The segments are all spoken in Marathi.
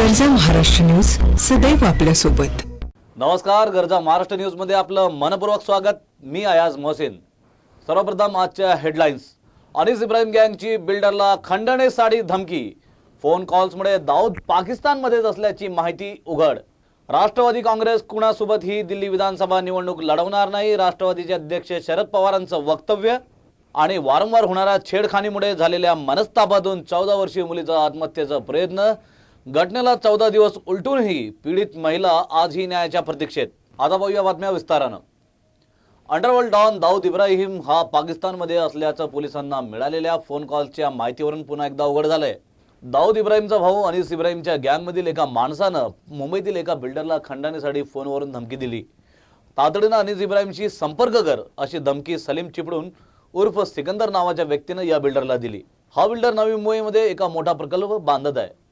गरजा महाराष्ट्र न्यूज सदैव आपल्या सोबत। नमस्कार, गरजा महाराष्ट्र न्यूज मध्ये आपलं मनपूर्वक स्वागत। मी अयाज मोहसिन। सर्वप्रथम आजच्या हेडलाईन्स। अनीस इब्राहिम गँगची बिल्डरला खंडणी साडी धमकी। फोन कॉल्समुळे दाऊद पाकिस्तानमध्येच असल्याची माहिती उघड। राष्ट्रवादी काँग्रेस कुणासोबत ही दिल्ली विधानसभा निवडणूक लढवणार नाही, राष्ट्रवादीचे अध्यक्ष शरद पवारांचं वक्तव्य। आणि वारंवार होणाऱ्या छेडखानीमुळे झालेल्या मनस्तापातून 14 वर्षीय मुलीचा आत्महत्येचा प्रयत्न। घटनेला 14 दिवस उलटूनही पीडित महिला आजही न्यायाच्या प्रतीक्षेत। आता पाहूया बातम्या विस्तारानं। अंडरवर्ल्ड डॉन दाऊद इब्राहिम हा पाकिस्तानमध्ये असल्याचं पोलिसांना मिळालेल्या फोन कॉलच्या माहितीवरून पुन्हा एकदा उघड झालंय। दाऊद इब्राहिमचा भाऊ अनीस इब्राहिमच्या गँगमधील एका माणसानं मुंबईतील एका बिल्डरला खंडणीसाठी फोनवरून धमकी दिली। तातडीनं अनीस इब्राहिमशी संपर्क कर अशी धमकी सलीम चिपळूण उर्फ सिकंदर नावाच्या व्यक्तीनं या बिल्डरला दिली। हा बिल्डर नवी मुंबईमध्ये एका मोठा प्रकल्प बांधत आहे।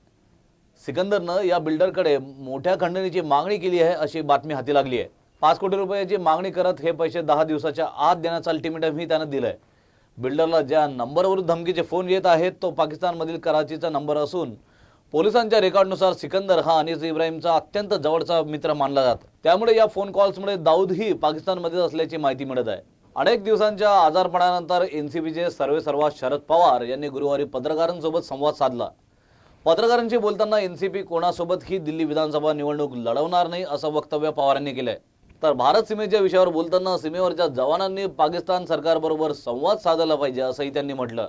सिकंदरनं या बिल्डरकडे मोठ्या खंडणीची मागणी केली आहे अशी बातमी हाती लागली आहे। 5 कोटी रुपयाची मागणी करत हे पैसे 10 दिवसाच्या आत देण्याचं अल्टिमेटमही त्यानं दिलंय। बिल्डरला ज्या नंबरवरून धमकीचे फोन येत आहेत तो पाकिस्तानमधील कराचीचा नंबर असून पोलिसांच्या रेकॉर्डनुसार सिकंदर हा अनीस इब्राहिमचा अत्यंत जवळचा मित्र मानला जातो। त्यामुळे या फोन कॉल्समुळे दाऊदही पाकिस्तानमध्ये असल्याची माहिती मिळत आहे। अनेक दिवसांच्या आजारपणानंतर एनसीपीचे सर्वेसर्वा शरद पवार यांनी गुरुवारी पत्रकारांसोबत संवाद साधला। पत्रकारांशी बोलताना एनसीपी कोणासोबत ही दिल्ली विधानसभा निवडणूक लढवणार नाही असं वक्तव्य पवारांनी केलंय। तर भारत सीमेच्या विषयावर बोलताना सीमेवरच्या जवानांनी पाकिस्तान सरकारबरोबर संवाद साधायला पाहिजे असंही त्यांनी म्हटलं।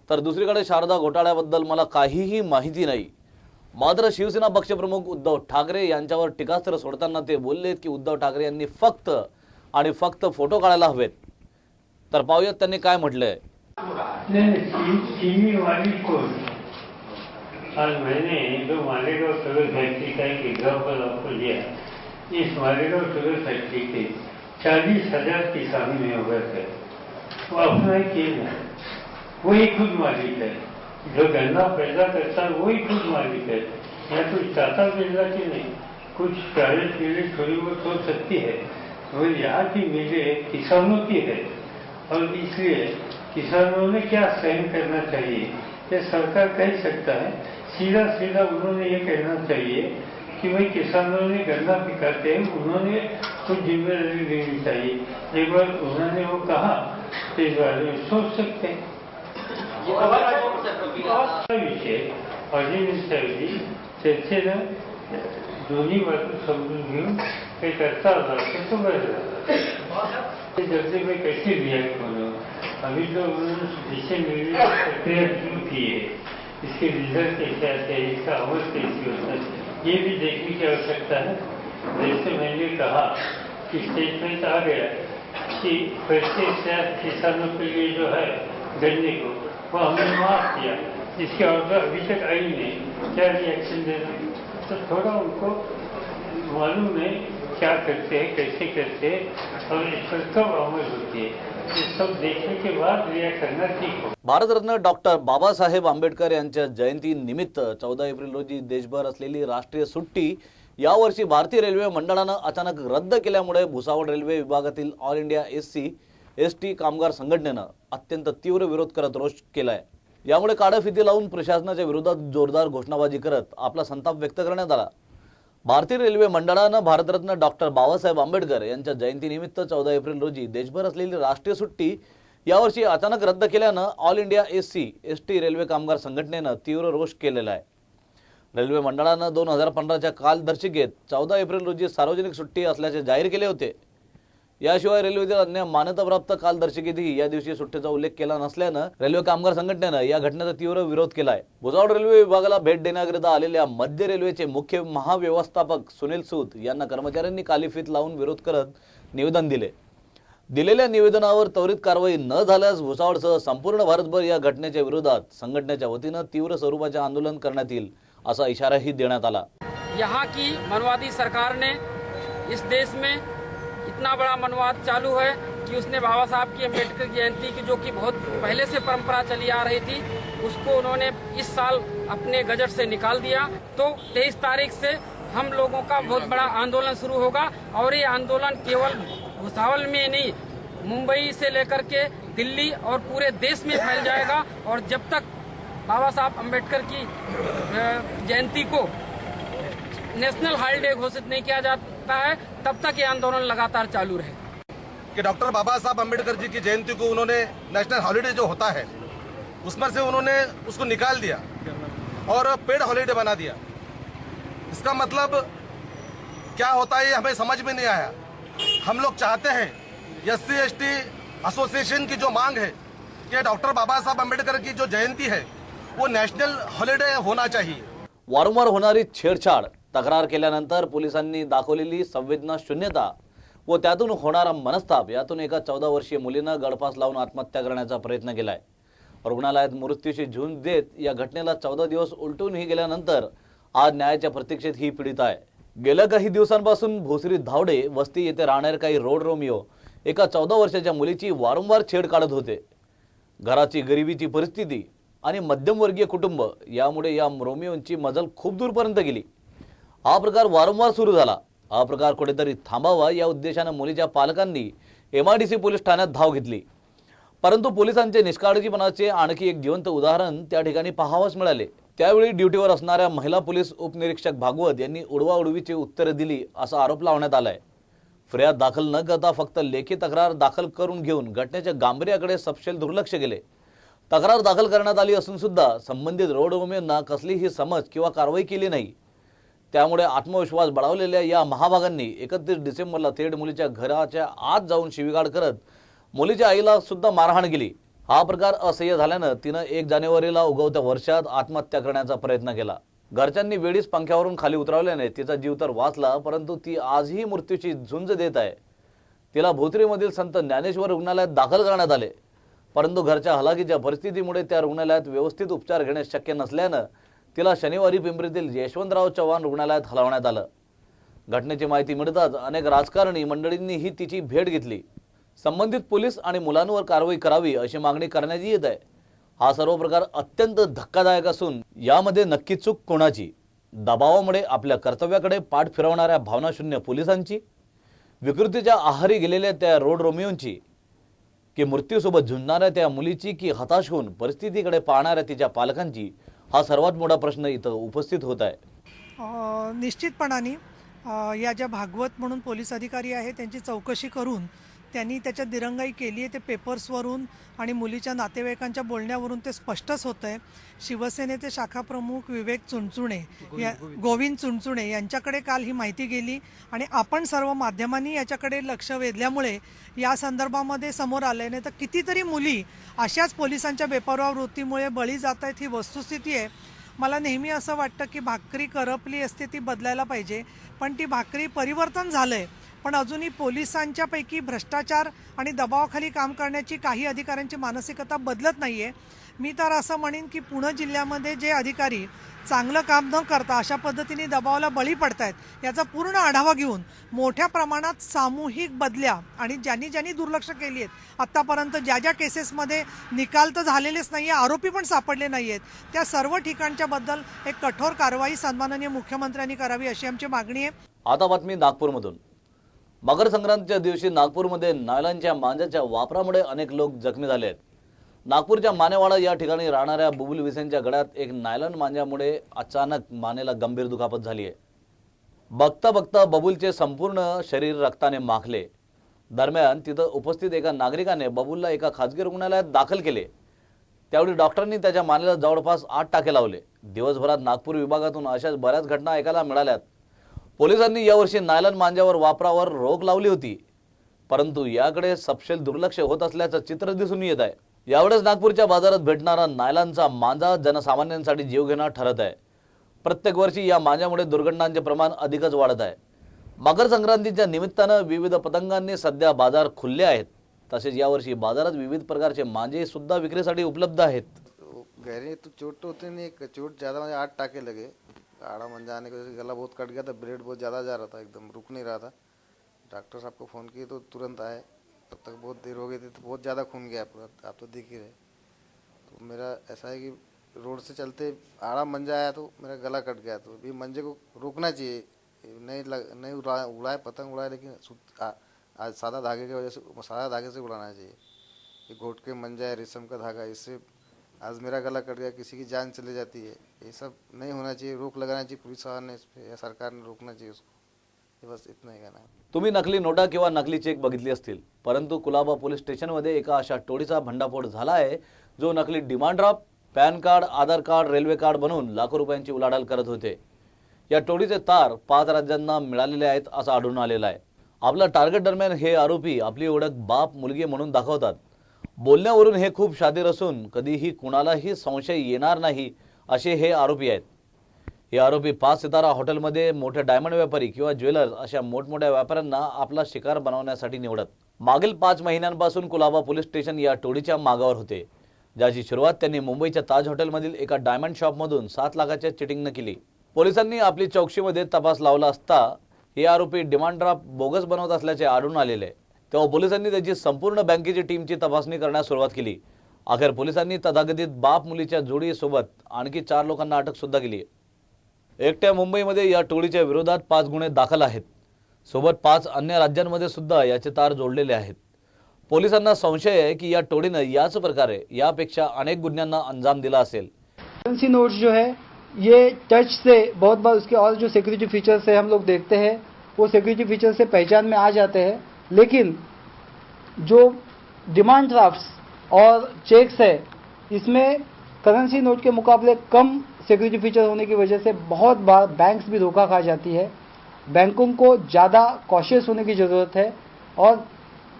तर दुसरीकडे शारदा घोटाळ्याबद्दल मला काहीही माहिती नाही, मात्र शिवसेना पक्षप्रमुख उद्धव ठाकरे यांच्यावर टीकास्त्र सोडताना ते बोललेत की उद्धव ठाकरे यांनी फक्त आणि फक्त फोटो काढायला हवेत। तर पाहूयात त्यांनी काय म्हटलंय। आज मैंने जो मालेगांव शुगर फैक्ट्री का एक एग्जाम्पल आपको दिया। इस मालेगांव शुगर फैक्ट्री के 40,000 किसान में हो गए थे। वो अपना ही खेल है, वही खुद मालिक है। जो गन्ना पैदा करता है वही खुद मालिक है। या कुछ चाहता मिलना कि नहीं, कुछ प्राइवेट मिलें थोड़ी बहुत हो सकती है, और यहाँ की मिलें किसानों की है। और इसलिए किसानों ने क्या सहन करना चाहिए ये सरकार कह सकता है। सीधा सीधा उन्होंने ये कहना चाहिए कि भाई किसानों ने गन्ना पिकाते हैं, उन्होंने कुछ जिम्मेदारी लेनी चाहिए। एक बार उन्होंने वो कहा तो इस बारे में सोच सकते हैं। विषय अजिंठ्याऐवजी चर्चेनं दोन्ही बाजू समजून घेऊन काही करता आलं असतं तो बरं झालं। जल्दी में कैसे रिएक्ट होना, अभी जो उन्होंने विषय मिलने की प्रक्रिया शुरू की है, इसके रिजल्ट कैसे आते हैं, इसका अमल कैसे होता है, ये भी देखने की आवश्यकता है। जैसे मैंने कहा कि स्टेटमेंट आ गया कि 25,000 किसानों के लिए जो है गन्ने को वो हमने माफ किया, इसकी ऑर्डर अभी तक आई नहीं, क्या रिएक्शन देना। तो थोड़ा उनको मालूम है क्या करते हैं, कैसे करते हैं और इस पर कब अमल होती है, ये सब देखने के बाद रिएक्ट करना ठीक हो। भारतरत्न डॉक्टर बाबासाहेब आंबेडकर यांच्या जयंती निमित्त 14 एप्रिल रोजी देशभर असलेली राष्ट्रीय सुट्टी यावर्षी भारतीय रेल्वे मंडळानं अचानक रद्द केल्यामुळे भुसावळ रेल्वे विभागातील ऑल इंडिया एसटी कामगार संघटनेनं अत्यंत तीव्र विरोध करत रोष केलाय। यामुळे काळाफिती लावून प्रशासनाच्या विरोधात जोरदार घोषणाबाजी करत आपला संताप व्यक्त करण्यात आला। भारतीय रेल्वे मंडळानं भारतरत्न डॉक्टर बाबासाहेब आंबेडकर यांच्या जयंतीनिमित्त 14 एप्रिल रोजी देशभर असलेली राष्ट्रीय सुट्टी यावर्षी अचानक रद्द केल्यानं ऑल इंडिया एसटी रेल्वे कामगार संघटनेनं तीव्र रोष केलेला आहे। रेल्वे मंडळानं 2015च्या कालदर्शिकेत 14 एप्रिल रोजी सार्वजनिक सुट्टी असल्याचे जाहीर केले होते। याशिवाय रेल्वेतील अन्य मान्यताप्राप्त कालदर्शिकेतही या दिवशी सुट्टीचा उल्लेख केला नसल्यानं रेल्वे कामगार संघटनेनं या घटनेचा तीव्र विरोध केला आहे। भुसावळ रेल्वे विभागाला भेट देण्याकरिता आलेल्या मध्य रेल्वेचे मुख्य महाव्यवस्थापक सुनील सूद यांना कर्मचाऱ्यांनी कालीफीत लावून विरोध करत निवेदन दिले। दिलेल्या निवेदनावर त्वरित कारवाई न झाल्यास भुसावळसह संपूर्ण भारतभर या घटनेच्या विरोधात संघटनेच्या वतीनं तीव्र स्वरूपाचे आंदोलन करण्यात येईल असा इशाराही देण्यात आला। यहाँ की मनवादी सरकार ने इस देश में इतना बड़ा मनवाद चालू है कि उसने बाबा साहब की अम्बेडकर जयंती की जो कि बहुत पहले से परंपरा चली आ रही थी उसको उन्होंने इस साल अपने गजट से निकाल दिया। तो 23 तारीख से हम लोगों का बहुत बड़ा आंदोलन शुरू होगा और ये आंदोलन केवल भुसावल में नहीं, मुंबई से लेकर के दिल्ली और पूरे देश में फैल जाएगा। और जब तक बाबा साहब अम्बेडकर की जयंती को नेशनल हॉलीडे घोषित नहीं किया जाता है तब तक ये आंदोलन लगातार चालू रहे। कि डॉक्टर बाबा साहब अम्बेडकर जी की जयंती को उन्होंने नेशनल हॉलीडे जो होता है उसमें से उन्होंने उसको निकाल दिया और पेड हॉलीडे बना दिया। इसका मतलब क्या होता है ये हमें समझ में नहीं आया। हम लोग चाहते हैं SC/ST एसोसिएशन की जो मांग है कि डॉक्टर बाबा साहब अम्बेडकर की जो जयंती है वो नॅशनल हॉलिडे होना चाहिए। वारंवार होणारी छेडछाड, तक्रार केल्यानंतर पोलिसांनी दाखवलेली संवेदना शून्यता व त्यातून होणारा मनस्ताप यातून एका 14 वर्षीय मुलीनं गळफास लावून आत्महत्या करण्याचा प्रयत्न केलाय। रुग्णालयात मृत्यूची झुंज देत या घटनेला 14 दिवस उलटूनही गेल्यानंतर आज न्यायाच्या प्रतीक्षेत ही पीडित आहे। गेल्या काही दिवसांपासून भोसरी धावडे वस्ती येथे राहणारे काही रोड रोमिओ एका 14 वर्षाच्या मुलीची वारंवार छेड काढत होते। घराची गरिबीची परिस्थिती आणि मध्यमवर्गीय कुटुंब यामुळे या रोमिओंची मजल खूप दूरपर्यंत गेली। हा प्रकार वारंवार सुरू झाला। हा प्रकार कुठेतरी थांबावा या उद्देशाने मुलीच्या पालकांनी MIDC पोलीस ठाण्यात धाव घेतली, परंतु पोलिसांचे निष्काळजीपणाचे आणखी एक जिवंत उदाहरण त्या ठिकाणी पाहावयास मिळाले। त्यावेळी ड्युटीवर असणाऱ्या महिला पोलीस उपनिरीक्षक भागवत यांनी उडवाउडवीची उत्तरे दिली असा आरोप लावण्यात आलाय। फिर्याद दाखल न करता फक्त लेखी तक्रार दाखल करून घेऊन घटनेच्या गांभीर्याकडे सपशेल दुर्लक्ष केले। तक्रार दाखल करण्यात आली असून सुद्धा संबंधित रोड रोमिओंना कसलीही समज किंवा कारवाई केली नाही। त्यामुळे आत्मविश्वास बळावलेल्या या महाभागांनी 31 डिसेंबरला थेट मुलीच्या घराच्या आत जाऊन शिवीगाळ करत मुलीच्या आईला सुद्धा मारहाण केली। हा प्रकार असह्य झाल्यानं तिनं 1 जानेवारीला उगवत्या वर्षात आत्महत्या करण्याचा प्रयत्न केला। घरच्यांनी वेळीच पंख्यावरून खाली उतरवल्याने तिचा जीव तर वाचला, परंतु ती आजही मृत्यूची झुंज देत आहे। तिला भोसरीमधील संत ज्ञानेश्वर रुग्णालयात दाखल करण्यात आले, परंतु घरच्या हलाखीच्या परिस्थितीमुळे त्या रुग्णालयात व्यवस्थित उपचार घेणे शक्य नसल्यानं तिला शनिवारी पिंपरीतील यशवंतराव चव्हाण रुग्णालयात हलवण्यात आलं। घटनेची माहिती मिळताच अनेक राजकारणी मंडळींनीही तिची भेट घेतली। संबंधित पोलीस आणि मुलांवर कारवाई करावी अशी मागणी करण्यात येत आहे। हा सर्व प्रकार अत्यंत धक्कादायक असून यामध्ये नक्की चूक कोणाची? दबावामुळे आपल्या कर्तव्याकडे पाठ फिरवणाऱ्या भावनाशून्य पोलिसांची, विकृतीच्या आहारी गेलेल्या त्या रोड रोमिओंची, की मृत्यूसोबत झुंजणाऱ्या त्या मुलीची, की हताश होऊन परिस्थितीकडे पाहणाऱ्या तिच्या पालकांची? हा सर्वात मोठा प्रश्न इथं उपस्थित होत आहे। निश्चितपणाने या ज्या भागवत म्हणून पोलीस अधिकारी आहे त्यांची चौकशी करून त्यांनी त्याच्यात दिरंगाई केली आहे। ते पेपर्सवरून आणि मुलीच्या नातेवाईकांच्या बोलण्यावरून ते स्पष्टच होतं आहे। शिवसेनेचे शाखा प्रमुख विवेक चुनचुणे गोविंद चुनचुणे यांच्याकडे काल ही माहिती गेली आणि आपण सर्व माध्यमांनी याच्याकडे लक्ष वेधल्यामुळे या संदर्भामध्ये समोर आले। नाही तर कितीतरी मुली अशाच पोलिसांच्या बेपर्वा वृत्तीमुळे बळी जात आहेत, ही वस्तुस्थिती आहे। मला नेहमी असं वाटतं की भाकरी करपली असते ती बदलायला पाहिजे, पण ती भाकरी परिवर्तन झालं आहे, पण अजूनही पोलिसांच्या पैकी भ्रष्टाचार आणि दबावाखाली काम करण्याची काही अधिकाऱ्यांची मानसिकता बदलत नाही आहे। मी तर असं म्हणेन की पुणे जिल्ह्यामध्ये जे अधिकारी चांगलं काम न करता अशा पद्धतीने दबावाला बळी पडत आहेत याचा पूर्ण आढावा घेऊन मोठ्या प्रमाणात सामूहिक बदल्या आणि ज्यांनी दुर्लक्ष केली आहेत आत्तापर्यंत ज्या केसेसमध्ये निकाल तर झालेलेच नाही आहे, आरोपी पण सापडले नाही आहेत, त्या सर्व ठिकाणच्याबद्दल एक कठोर कारवाई सन्माननीय मुख्यमंत्र्यांनी करावी अशी आमची मागणी आहे। आता बातमी नागपूरमधून। मकर संक्रांतीच्या दिवशी नागपूरमध्ये नायलॉनच्या मांजाच्या वापरामुळे अनेक लोक जखमी झाले आहेत। नागपूरच्या मानेवाडा या ठिकाणी राहणाऱ्या बुबुल विसेंच्या गळ्यात एक नायलॉन मांजामुळे अचानक मानेला गंभीर दुखापत झाली आहे। बघता बघता बबुलचे संपूर्ण शरीर रक्ताने माखले। दरम्यान तिथं उपस्थित एका नागरिकाने बबुलला एका खासगी रुग्णालयात दाखल केले। त्यावेळी डॉक्टरांनी त्याच्या मानेला जवळपास 8 टाके लावले। दिवसभरात नागपूर विभागातून अशाच बऱ्याच घटना ऐकायला मिळाल्यात। पोलिसांनी यावर्षी नायलॉन मांजावर वापरावर रोक लावली होती, परंतु याकडे सपशेल दुर्लक्ष होत असल्याचं चित्र दिसून येत आहे। यावेळेस नागपूरच्या बाजारात भेटणारा नायलॉनचा मांजा जनसामान्यांसाठी जीवघेणा ठरत आहे। प्रत्येक वर्षी या मांजामुळे दुर्घटनांचे प्रमाण अधिकच वाढत आहे। मकर संक्रांतीच्या निमित्तानं विविध पतंगांनी सध्या बाजार खुलले आहेत। तसेच यावर्षी बाजारात विविध प्रकारचे मांजे सुद्धा विक्रीसाठी उपलब्ध आहेत। गहरी तो चोट तो होती नहीं, चोट ज़्यादा मुझे 8 टाके लगे। आड़ा मंजा आने की वजह से गला बहुत कट गया था, ब्लड बहुत ज़्यादा जा रहा था, एकदम रुक नहीं रहा था। डॉक्टर साहब को फ़ोन किए तो तुरंत आए, तब तक बहुत देर हो गई थी, तो बहुत ज़्यादा खून गया पूरा, आप तो देख ही रहे। तो मेरा ऐसा है कि रोड से चलते आड़ा मंजा आया तो मेरा गला कट गया, तो अभी मंजे को रोकना चाहिए। नहीं उड़ाए पतंग उड़ाए, लेकिन आज सादा धागे की वजह से सादा धागे से उड़ाना चाहिए। ये घोट के मंजा है, रेशम का धागा, इससे आज मेरा गला कट गया, किसी की जान चली जाती है। ये सब नहीं होना चाहिए, रोक लगाना चाहिए पुलिस वालों ने इस पे, या सरकार ने रोकना चाहिए उसको। ये बस इतना ही कहना है। तुम्ही नकली नोटा किंवा नकली चेक बघितली असतील, परंतु कुलाबा पोलीस स्टेशनमध्ये एका अशा टोळीचा भंडाफोड झाला आहे जो नकली डिमांड ड्राफ्ट, पॅन कार्ड, आधार कार्ड, रेल्वे कार्ड बनवून लाखो रुपयांची उलाढाल करत होते। या टोळीचे तार 5 राज्यांना मिळालेले आहेत असं आढळून आलेलं आहे। आपला टार्गेट दरम्यान हे आरोपी आपली ओळख बाप मुलगी म्हणून दाखवतात। बोलण्यावरून हे खूप शातीर असून कधीही कुणालाही संशय येणार नाही असे हे आरोपी आहेत। हे आरोपी 5 सितारा हॉटेलमध्ये मोठे डायमंड व्यापारी किंवा ज्वेलर्स अशा मोठमोठ्या व्यापाऱ्यांना आपला शिकार बनवण्यासाठी निवडत। मागील 5 महिन्यांपासून कुलाबा पोलीस स्टेशन या टोळीच्या मागावर होते, ज्याची सुरुवात त्यांनी मुंबईच्या ताज हॉटेलमधील एका डायमंड शॉपमधून 7 लाखाच्या चिटिंगने केली। पोलिसांनी आपली चौकशीमध्ये तपास लावला असता हे आरोपी डिमांड ड्राफ्ट बोगस बनवत असल्याचे आढळून आलेले आहे। तेव्हा पोलिसांनी त्याची संपूर्ण बँकेची टीमची तपासणी करण्यास सुरुवात केली। अखेर पोलिसांनी तथाकथित बाप मुलीच्या जोडीसोबत आणखी 4 लोकांना अटक सुद्धा केली। एकट्या मुंबईमध्ये या टोळीच्या विरोधात 5 गुन्हे दाखल आहेत। सोबत 5 अन्य राज्यांमध्ये सुद्धा याचे तार जोडलेले आहेत। पोलिसांना संशय आहे की या टोळीने याच प्रकारे यापेक्षा अनेक गुन्ह्यांना अंजाम दिला असेल। करेंसी नोट्स जो है ये टच से बहुत बार उसके और जो सिक्योरिटी फीचर्स है हम लोग देखते हैं, वो सिक्योरिटी फीचर से पहचान में आ जाते हैं। लेकिन जो डिमांड ड्राफ्ट्स और चेक्स है, इसमें करेंसी नोट के मुकाबले कम सिक्योरिटी फीचर होने की वजह से बहुत बार बैंक्स भी धोखा खा जाती है। बैंकों को ज़्यादा कॉशियस होने की ज़रूरत है और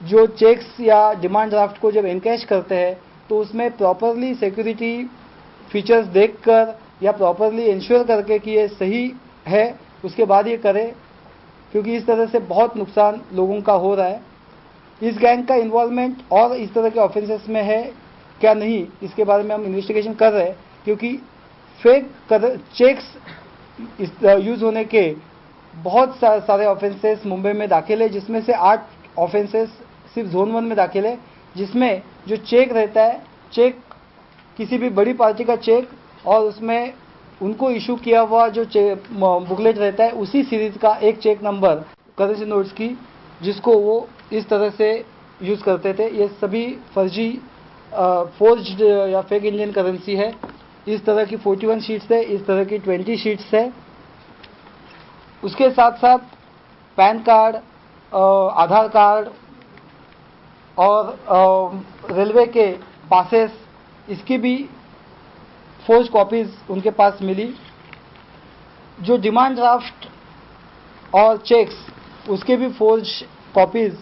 जो चेक्स या डिमांड ड्राफ्ट को जब एनकैश करते हैं तो उसमें प्रॉपरली सिक्योरिटी फीचर्स देखकर या प्रॉपरली इंश्योर करके कि ये सही है, उसके बाद ये करें, क्योंकि इस तरह से बहुत नुकसान लोगों का हो रहा है। इस गैंग का इन्वॉल्वमेंट और इस तरह के ऑफेंसेस में है क्या नहीं, इसके बारे में हम इन्वेस्टिगेशन कर रहे हैं, क्योंकि फेक चेक्स यूज़ होने के बहुत सारे ऑफेंसेस मुंबई में दाखिल है, जिसमें से 8 ऑफेंसेस सिर्फ जोन 1 में दाखिल है, जिसमें जो चेक रहता है, चेक किसी भी बड़ी पार्टी का चेक और उसमें उनको इशू किया हुआ जो बुकलेट रहता है, उसी सीरीज का एक चेक नंबर करेंसी नोट्स की, जिसको वो इस तरह से यूज़ करते थे। ये सभी फर्जी फोर्ज्ड या फेक इंडियन करेंसी है। इस तरह की 41 शीट्स है, इस तरह की 20 शीट्स है। उसके साथ साथ पैन कार्ड, आधार कार्ड और रेलवे के पासेस, इसकी भी फोर्ज कॉपीज़ उनके पास मिली। जो डिमांड ड्राफ्ट और चेक्स, उसके भी फोर्ज कॉपीज़,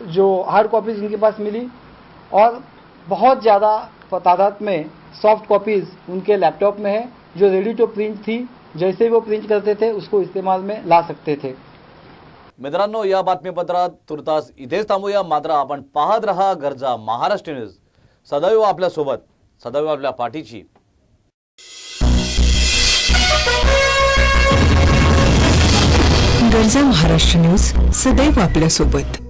जो हार्ड कॉपीज़ उनके पास मिली, और बहुत ज़्यादा तादाद में सॉफ्ट कॉपीज़ उनके लैपटॉप में है, जो रेडी टू प्रिंट थी। जैसे ही वो प्रिंट करते थे उसको इस्तेमाल में ला सकते थे। मित्रांनो, या बातमीपत्रात तुर्तास इथेच थांबूया। मात्र आपण पाहत रहा गरजा महाराष्ट्र न्यूज, सदैव आपल्या सोबत, सदैव आपल्या पाठीची। गरजा महाराष्ट्र न्यूज सदैव आपल्या सोबत।